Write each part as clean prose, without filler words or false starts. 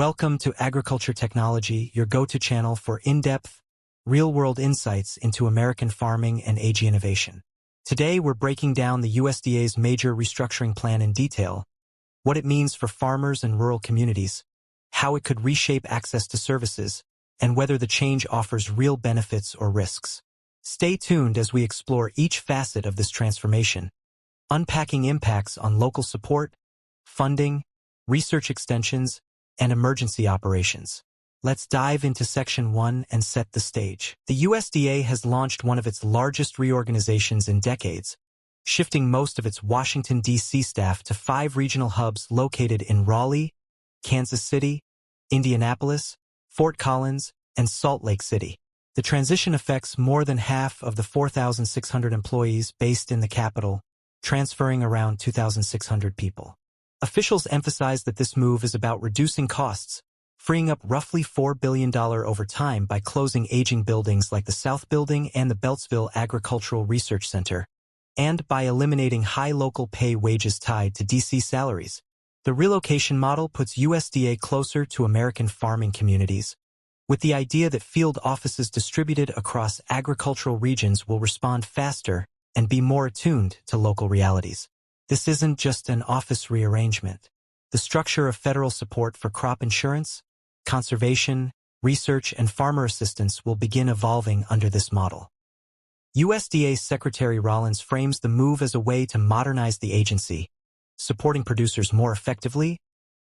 Welcome to Agriculture Technology, your go-to channel for in-depth, real-world insights into American farming and ag innovation. Today, we're breaking down the USDA's major restructuring plan in detail, what it means for farmers and rural communities, how it could reshape access to services, and whether the change offers real benefits or risks. Stay tuned as we explore each facet of this transformation, unpacking impacts on local support, funding, research extensions, and emergency operations. Let's dive into Section 1 and set the stage. The USDA has launched one of its largest reorganizations in decades, shifting most of its Washington, D.C. staff to 5 regional hubs located in Raleigh, Kansas City, Indianapolis, Fort Collins, and Salt Lake City. The transition affects more than half of the 4,600 employees based in the capital, transferring around 2,600 people. Officials emphasize that this move is about reducing costs, freeing up roughly $4 billion over time by closing aging buildings like the South Building and the Beltsville Agricultural Research Center, and by eliminating high local pay wages tied to D.C. salaries. The relocation model puts USDA closer to American farming communities, with the idea that field offices distributed across agricultural regions will respond faster and be more attuned to local realities. This isn't just an office rearrangement. The structure of federal support for crop insurance, conservation, research, and farmer assistance will begin evolving under this model. USDA Secretary Rollins frames the move as a way to modernize the agency, supporting producers more effectively,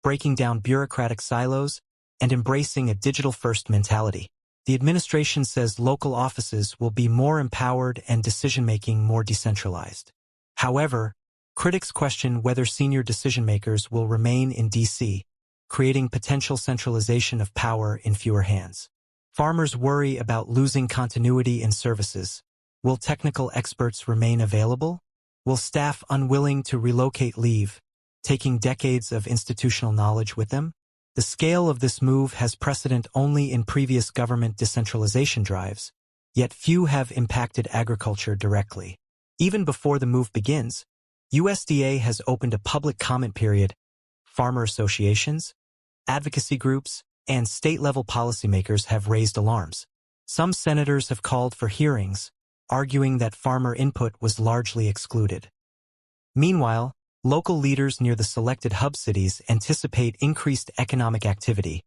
breaking down bureaucratic silos, and embracing a digital-first mentality. The administration says local offices will be more empowered and decision-making more decentralized. However, critics question whether senior decision-makers will remain in D.C., creating potential centralization of power in fewer hands. Farmers worry about losing continuity in services. Will technical experts remain available? Will staff unwilling to relocate leave, taking decades of institutional knowledge with them? The scale of this move has precedent only in previous government decentralization drives, yet few have impacted agriculture directly. Even before the move begins, USDA has opened a public comment period. Farmer associations, advocacy groups, and state-level policymakers have raised alarms. Some senators have called for hearings, arguing that farmer input was largely excluded. Meanwhile, local leaders near the selected hub cities anticipate increased economic activity,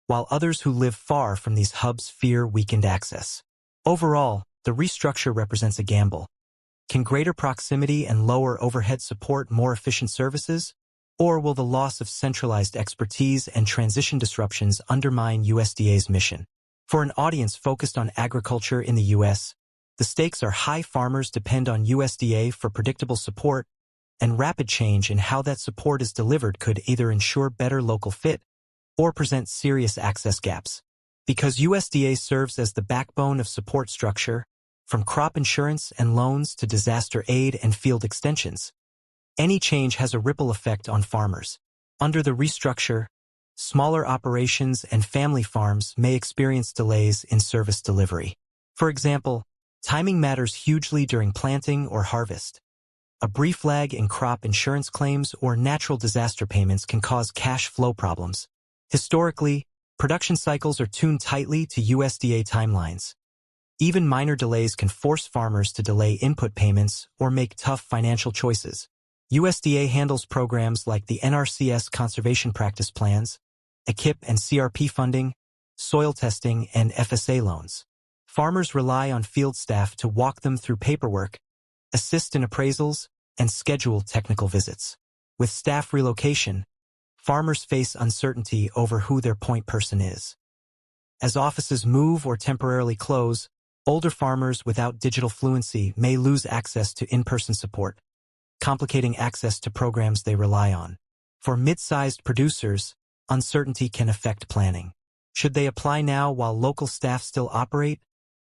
while others who live far from these hubs fear weakened access. Overall, the restructure represents a gamble. Can greater proximity and lower overhead support more efficient services? Or will the loss of centralized expertise and transition disruptions undermine USDA's mission? For an audience focused on agriculture in the U.S., the stakes are high. Farmers depend on USDA for predictable support, and rapid change in how that support is delivered could either ensure better local fit or present serious access gaps. Because USDA serves as the backbone of support structure, from crop insurance and loans to disaster aid and field extensions, any change has a ripple effect on farmers. Under the restructure, smaller operations and family farms may experience delays in service delivery. For example, timing matters hugely during planting or harvest. A brief lag in crop insurance claims or natural disaster payments can cause cash flow problems. Historically, production cycles are tuned tightly to USDA timelines. Even minor delays can force farmers to delay input payments or make tough financial choices. USDA handles programs like the NRCS Conservation Practice Plans, EQIP and CRP funding, soil testing, and FSA loans. Farmers rely on field staff to walk them through paperwork, assist in appraisals, and schedule technical visits. With staff relocation, farmers face uncertainty over who their point person is. As offices move or temporarily close, older farmers without digital fluency may lose access to in-person support, complicating access to programs they rely on. For mid-sized producers, uncertainty can affect planning. Should they apply now while local staff still operate,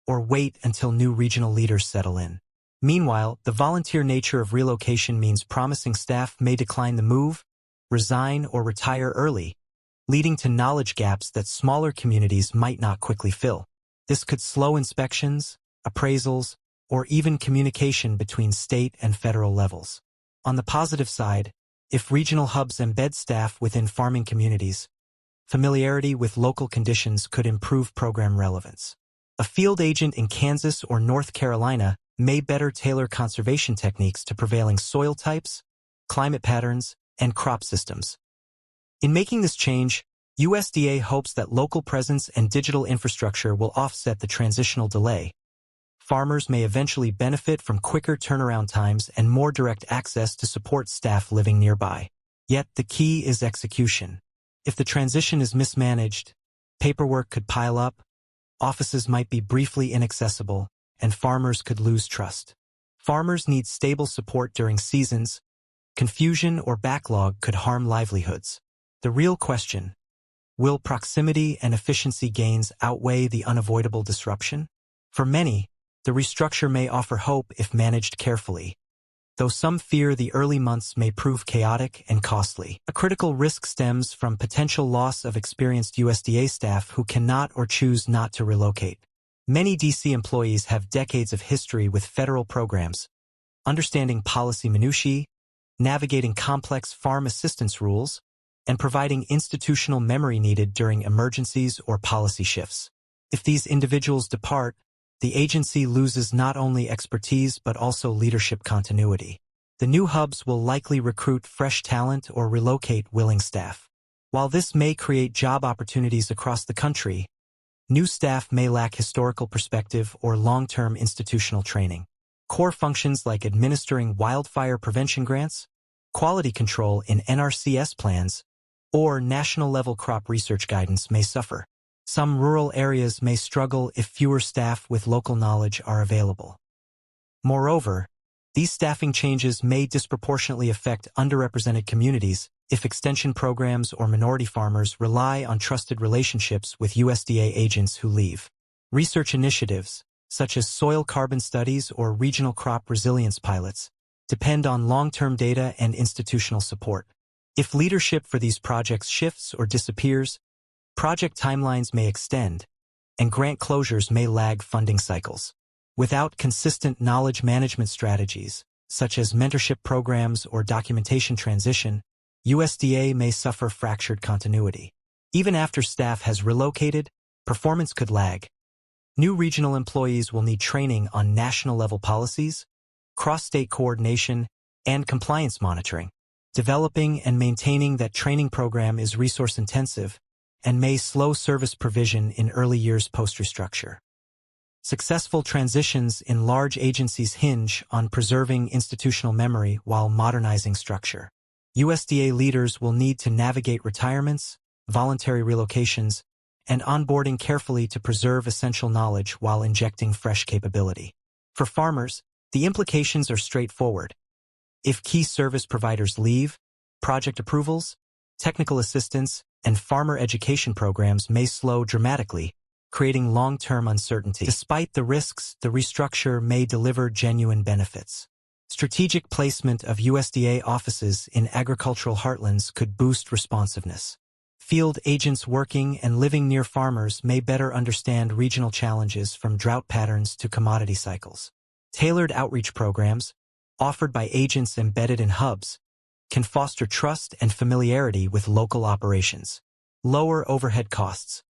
or wait until new regional leaders settle in? Meanwhile, the volunteer nature of relocation means promising staff may decline the move, resign, or retire early, leading to knowledge gaps that smaller communities might not quickly fill. This could slow inspections, appraisals, or even communication between state and federal levels. On the positive side, if regional hubs embed staff within farming communities, Familiarity with local conditions could improve program relevance. A field agent in Kansas or North Carolina may better tailor conservation techniques to prevailing soil types, climate patterns, and crop systems. In making this change, USDA hopes that local presence and digital infrastructure will offset the transitional delay. Farmers may eventually benefit from quicker turnaround times and more direct access to support staff living nearby. Yet the key is execution. If the transition is mismanaged, paperwork could pile up, offices might be briefly inaccessible, and farmers could lose trust. Farmers need stable support during seasons. Confusion or backlog could harm livelihoods. The real question: will proximity and efficiency gains outweigh the unavoidable disruption? For many, the restructure may offer hope if managed carefully, though some fear the early months may prove chaotic and costly. A critical risk stems from potential loss of experienced USDA staff who cannot or choose not to relocate. Many DC employees have decades of history with federal programs, understanding policy minutiae, navigating complex farm assistance rules, and providing institutional memory needed during emergencies or policy shifts. If these individuals depart, the agency loses not only expertise but also leadership continuity. The new hubs will likely recruit fresh talent or relocate willing staff. While this may create job opportunities across the country, new staff may lack historical perspective or long-term institutional training. Core functions like administering wildfire prevention grants, quality control in NRCS plans, or national-level crop research guidance may suffer. Some rural areas may struggle if fewer staff with local knowledge are available. Moreover, these staffing changes may disproportionately affect underrepresented communities if extension programs or minority farmers rely on trusted relationships with USDA agents who leave. Research initiatives, such as soil carbon studies or regional crop resilience pilots, depend on long-term data and institutional support. If leadership for these projects shifts or disappears, project timelines may extend, and grant closures may lag funding cycles. Without consistent knowledge management strategies, such as mentorship programs or documentation transition, USDA may suffer fractured continuity. Even after staff has relocated, performance could lag. New regional employees will need training on national-level policies, cross-state coordination, and compliance monitoring. Developing and maintaining that training program is resource-intensive and may slow service provision in early years post-restructure. Successful transitions in large agencies hinge on preserving institutional memory while modernizing structure. USDA leaders will need to navigate retirements, voluntary relocations, and onboarding carefully to preserve essential knowledge while injecting fresh capability. For farmers, the implications are straightforward. If key service providers leave, project approvals, technical assistance, and farmer education programs may slow dramatically, creating long-term uncertainty. Despite the risks, the restructure may deliver genuine benefits. Strategic placement of USDA offices in agricultural heartlands could boost responsiveness. Field agents working and living near farmers may better understand regional challenges from drought patterns to commodity cycles. Tailored outreach programs, offered by agents embedded in hubs, can foster trust and familiarity with local operations. Lower overhead costs,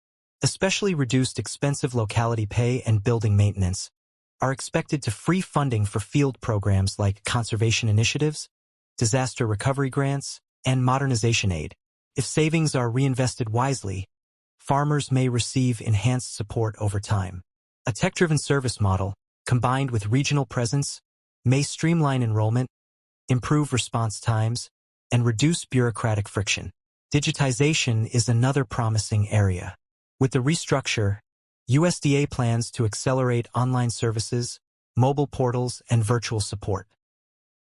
especially reduced expensive locality pay and building maintenance, are expected to free funding for field programs like conservation initiatives, disaster recovery grants, and modernization aid. If savings are reinvested wisely, farmers may receive enhanced support over time. A tech-driven service model, combined with regional presence, may streamline enrollment, improve response times, and reduce bureaucratic friction. Digitization is another promising area. With the restructure, USDA plans to accelerate online services, mobile portals, and virtual support.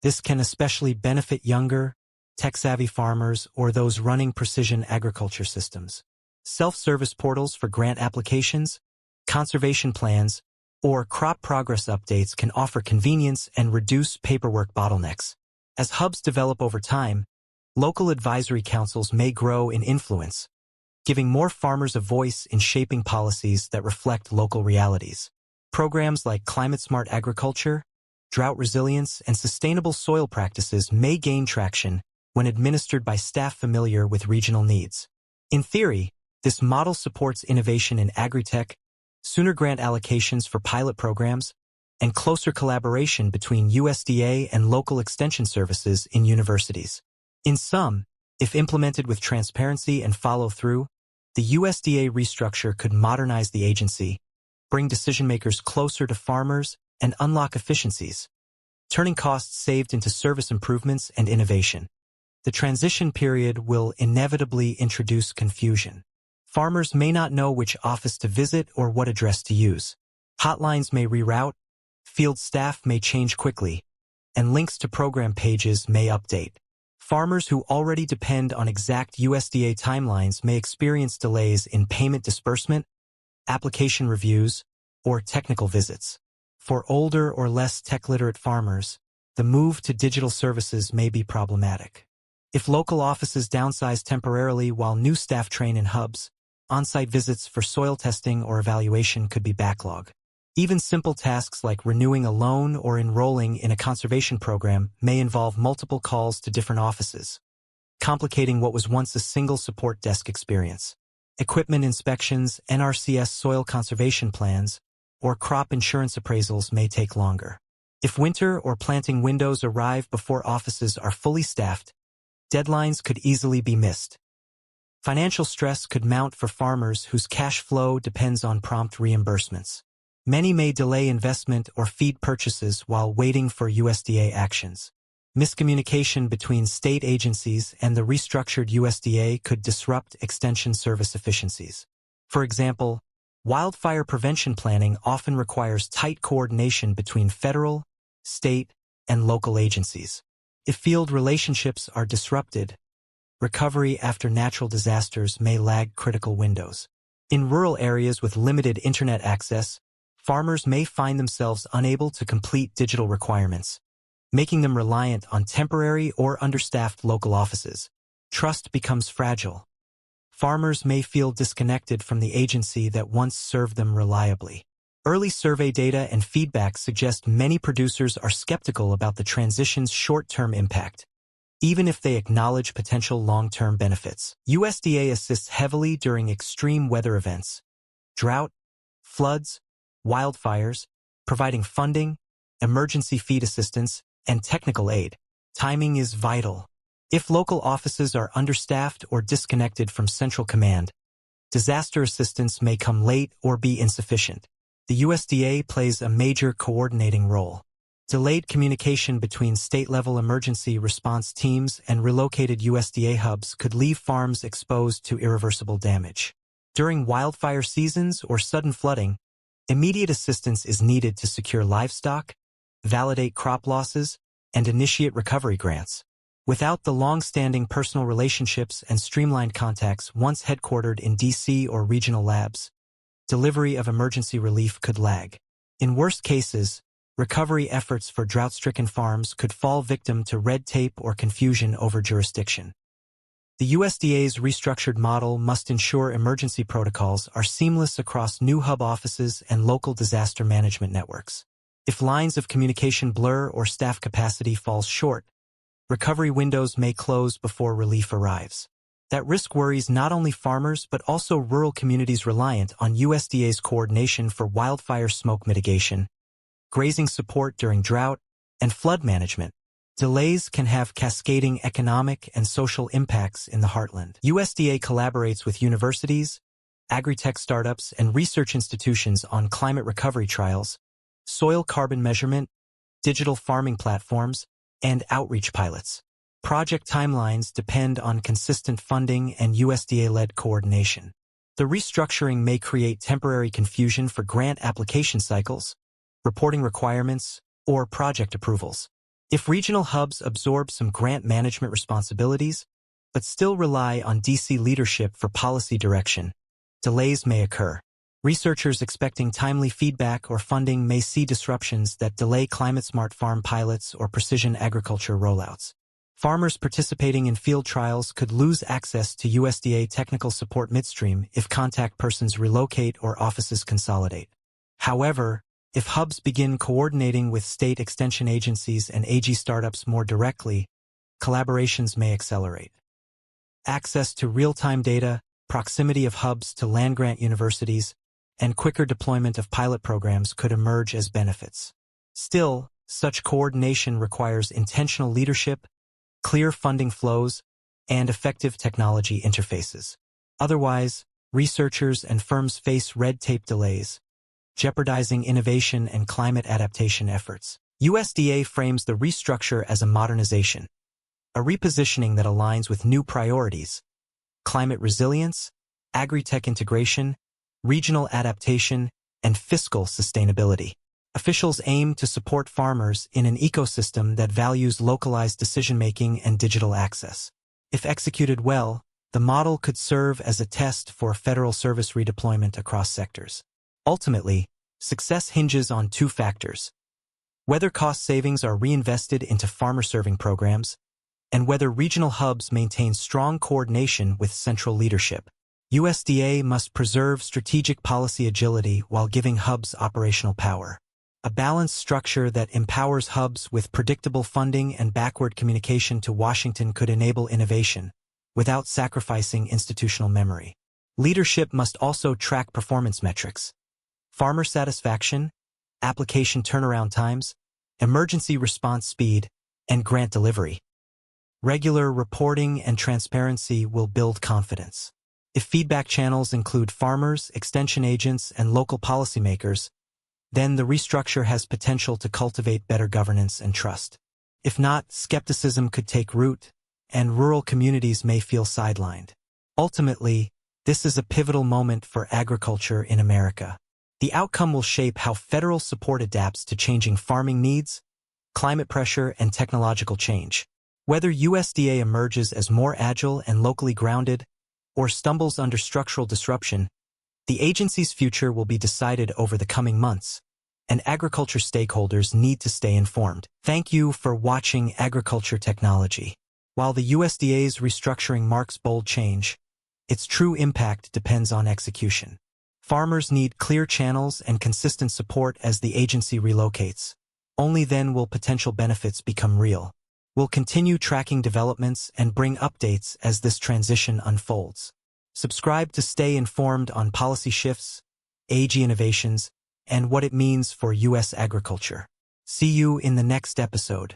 This can especially benefit younger, tech-savvy farmers or those running precision agriculture systems. Self-service portals for grant applications, conservation plans, or crop progress updates can offer convenience and reduce paperwork bottlenecks. As hubs develop over time, local advisory councils may grow in influence, giving more farmers a voice in shaping policies that reflect local realities. Programs like climate-smart agriculture, drought resilience, and sustainable soil practices may gain traction when administered by staff familiar with regional needs. In theory, this model supports innovation in agri-tech, sooner grant allocations for pilot programs, and closer collaboration between USDA and local extension services in universities. In sum, if implemented with transparency and follow-through, the USDA restructure could modernize the agency, bring decision-makers closer to farmers, and unlock efficiencies, turning costs saved into service improvements and innovation. The transition period will inevitably introduce confusion. Farmers may not know which office to visit or what address to use. Hotlines may reroute, field staff may change quickly, and links to program pages may update. Farmers who already depend on exact USDA timelines may experience delays in payment disbursement, application reviews, or technical visits. For older or less tech-literate farmers, the move to digital services may be problematic. If local offices downsize temporarily while new staff train in hubs, on-site visits for soil testing or evaluation could be backlogged. Even simple tasks like renewing a loan or enrolling in a conservation program may involve multiple calls to different offices, complicating what was once a single support desk experience. Equipment inspections, NRCS soil conservation plans, or crop insurance appraisals may take longer. If winter or planting windows arrive before offices are fully staffed, deadlines could easily be missed. Financial stress could mount for farmers whose cash flow depends on prompt reimbursements. Many may delay investment or feed purchases while waiting for USDA actions. Miscommunication between state agencies and the restructured USDA could disrupt extension service efficiencies. For example, wildfire prevention planning often requires tight coordination between federal, state, and local agencies. If field relationships are disrupted, recovery after natural disasters may lag critical windows. In rural areas with limited internet access, farmers may find themselves unable to complete digital requirements, making them reliant on temporary or understaffed local offices. Trust becomes fragile. Farmers may feel disconnected from the agency that once served them reliably. Early survey data and feedback suggest many producers are skeptical about the transition's short-term impact, even if they acknowledge potential long-term benefits. USDA assists heavily during extreme weather events, drought, floods, wildfires, providing funding, emergency feed assistance, and technical aid. Timing is vital. If local offices are understaffed or disconnected from central command, disaster assistance may come late or be insufficient. The USDA plays a major coordinating role. Delayed communication between state-level emergency response teams and relocated USDA hubs could leave farms exposed to irreversible damage. During wildfire seasons or sudden flooding, immediate assistance is needed to secure livestock, validate crop losses, and initiate recovery grants. Without the long-standing personal relationships and streamlined contacts once headquartered in DC or regional labs, delivery of emergency relief could lag. In worst cases, recovery efforts for drought-stricken farms could fall victim to red tape or confusion over jurisdiction. The USDA's restructured model must ensure emergency protocols are seamless across new hub offices and local disaster management networks. If lines of communication blur or staff capacity falls short, recovery windows may close before relief arrives. That risk worries not only farmers but also rural communities reliant on USDA's coordination for wildfire smoke mitigation, grazing support during drought, and flood management. Delays can have cascading economic and social impacts in the heartland. USDA collaborates with universities, agri-tech startups, and research institutions on climate recovery trials, soil carbon measurement, digital farming platforms, and outreach pilots. Project timelines depend on consistent funding and USDA-led coordination. The restructuring may create temporary confusion for grant application cycles, reporting requirements, or project approvals. If regional hubs absorb some grant management responsibilities, but still rely on DC leadership for policy direction, delays may occur. Researchers expecting timely feedback or funding may see disruptions that delay climate-smart farm pilots or precision agriculture rollouts. Farmers participating in field trials could lose access to USDA technical support midstream if contact persons relocate or offices consolidate. However, if hubs begin coordinating with state extension agencies and AG startups more directly, collaborations may accelerate. Access to real-time data, proximity of hubs to land-grant universities, and quicker deployment of pilot programs could emerge as benefits. Still, such coordination requires intentional leadership, clear funding flows, and effective technology interfaces. Otherwise, researchers and firms face red tape delays, jeopardizing innovation and climate adaptation efforts. USDA frames the restructure as a modernization, a repositioning that aligns with new priorities: climate resilience, agri-tech integration, regional adaptation, and fiscal sustainability. Officials aim to support farmers in an ecosystem that values localized decision-making and digital access. If executed well, the model could serve as a test for federal service redeployment across sectors. Ultimately, success hinges on two factors: whether cost savings are reinvested into farmer-serving programs, and whether regional hubs maintain strong coordination with central leadership. USDA must preserve strategic policy agility while giving hubs operational power. A balanced structure that empowers hubs with predictable funding and backward communication to Washington could enable innovation, without sacrificing institutional memory. Leadership must also track performance metrics: farmer satisfaction, application turnaround times, emergency response speed, and grant delivery. Regular reporting and transparency will build confidence. If feedback channels include farmers, extension agents, and local policymakers, then the restructure has potential to cultivate better governance and trust. If not, skepticism could take root, and rural communities may feel sidelined. Ultimately, this is a pivotal moment for agriculture in America. The outcome will shape how federal support adapts to changing farming needs, climate pressure, and technological change. Whether USDA emerges as more agile and locally grounded, or stumbles under structural disruption, the agency's future will be decided over the coming months, and agriculture stakeholders need to stay informed. Thank you for watching Agriculture Technology. While the USDA's restructuring marks bold change, its true impact depends on execution. Farmers need clear channels and consistent support as the agency relocates. Only then will potential benefits become real. We'll continue tracking developments and bring updates as this transition unfolds. Subscribe to stay informed on policy shifts, AG innovations, and what it means for U.S. agriculture. See you in the next episode.